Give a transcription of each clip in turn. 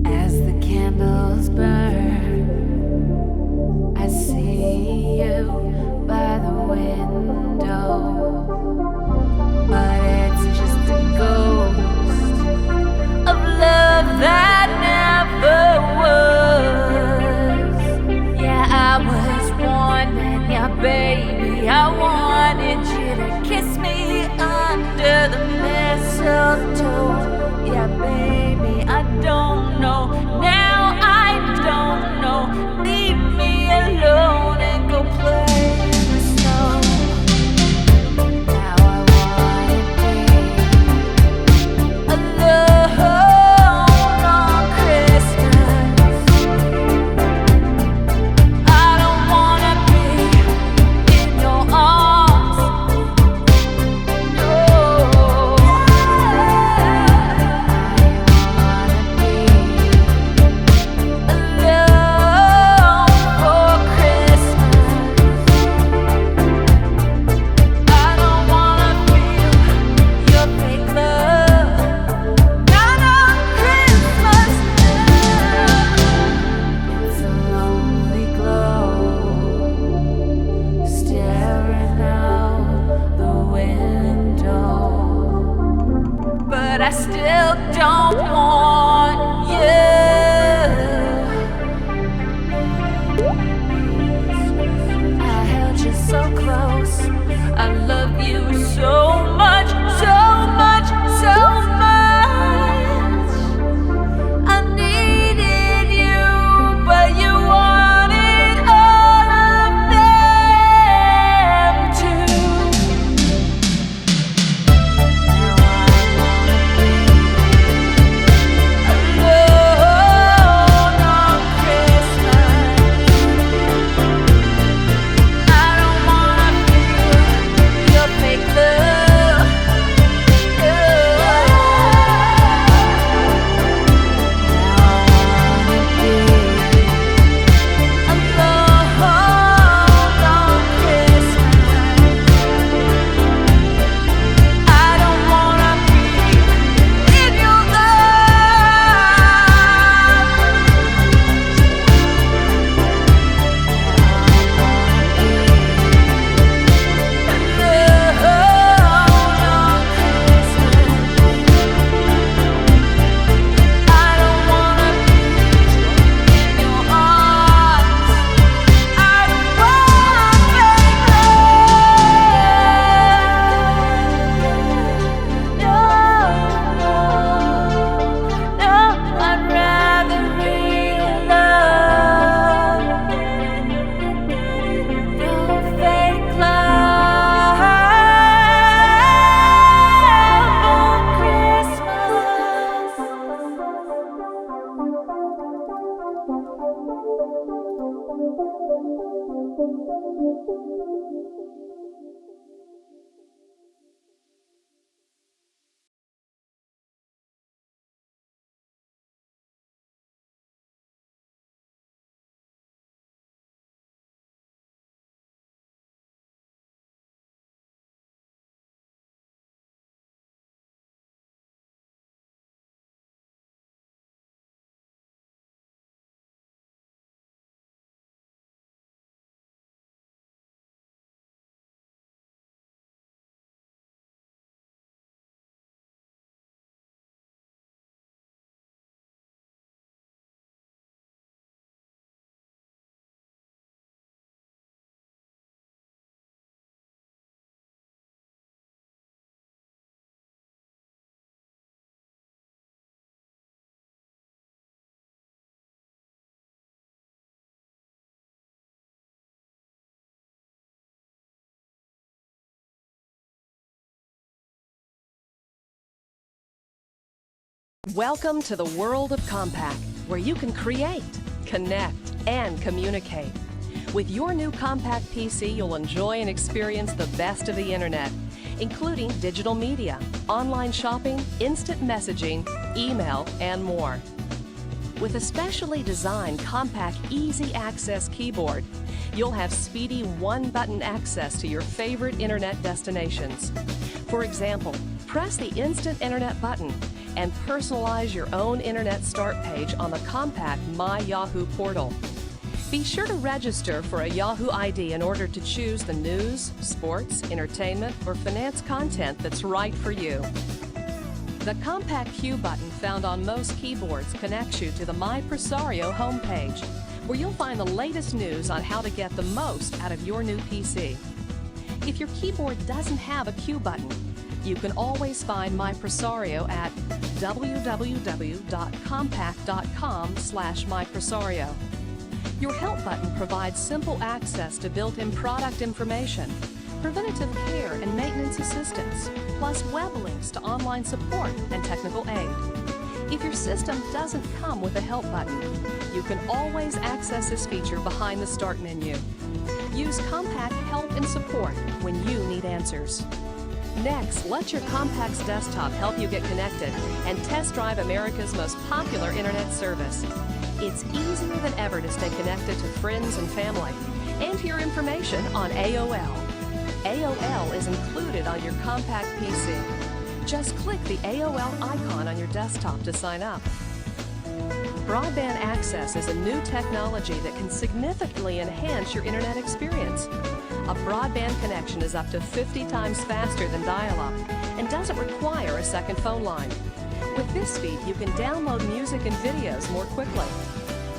As the candles burn, I see you by the window, but it's just a ghost of love that never was. Yeah, I was wanting ya, baby. I wanted you to kiss me under the mistletoe. Yeah, baby, I don't know. Now I don't know. Leave me alone and go play in the snow. Now I wanna be alone on Christmas. I don't wanna be in your arms. No. But I still don't want you. I held you so close. I love you so much, so much, so much. I needed you, but you wanted all of them too. Alone on Christmas. I don't wanna feel your fake love. Welcome to the world of Compaq, where you can create, connect, and communicate. With your new Compaq PC, you'll enjoy and experience the best of the internet, including digital media, online shopping, instant messaging, email, and more. With a specially designed Compaq Easy Access keyboard, you'll have speedy one-button access to your favorite internet destinations. For example, Press the Instant Internet button and personalize your own Internet start page on the Compaq My Yahoo portal. Be sure to register for a Yahoo ID in order to choose the news, sports, entertainment, or finance content that's right for you. The Compaq Q button found on most keyboards connects you to the My Presario homepage, where you'll find the latest news on how to get the most out of your new PC. If your keyboard doesn't have a Q button, you can always find My Presario at www.compaq.com/mypresario. Your Help button provides simple access to built-in product information, preventative care and maintenance assistance, plus web links to online support and technical aid. If your system doesn't come with a Help button, you can always access this feature behind the Start menu. Use Compaq Help and Support when you need answers. Next, let your Compaq's desktop help you get connected and test drive America's most popular internet service. It's easier than ever to stay connected to friends and family and to your information on AOL. AOL is included on your Compaq PC. Just click the AOL icon on your desktop to sign up. Broadband access is a new technology that can significantly enhance your internet experience. A broadband connection is up to 50 times faster than dial-up and doesn't require a second phone line. With this speed, you can download music and videos more quickly,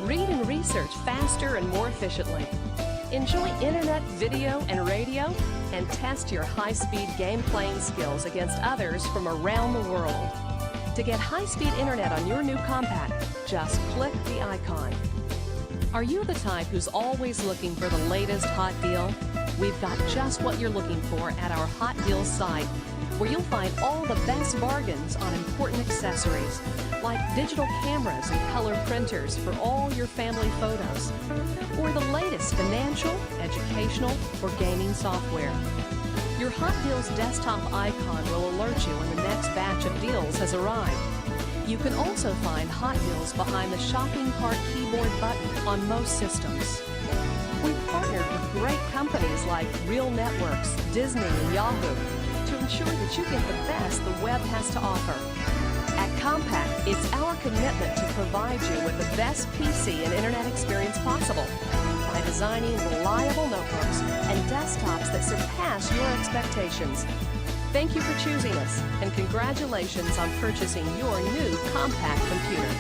read and research faster and more efficiently, enjoy internet, video, and radio, and test your high-speed game playing skills against others from around the world. To get high-speed internet on your new Compaq, just click the icon. Are you the type who's always looking for the latest hot deal? We've got just what you're looking for at our Hot Deals site, where you'll find all the best bargains on important accessories, like digital cameras and color printers for all your family photos, or the latest financial, educational, or gaming software. Your Hot Deals desktop icon will alert you when the next batch of deals has arrived. You can also find Hot Deals behind the shopping cart keyboard button on most systems. We've partnered with great companies like Real Networks, Disney, and Yahoo to ensure that you get the best the web has to offer. At Compaq, it's our commitment to provide you with the best PC and internet experience possible by designing reliable notebooks and desktops that surpass your expectations. Thank you for choosing us, and congratulations on purchasing your new Compaq computer.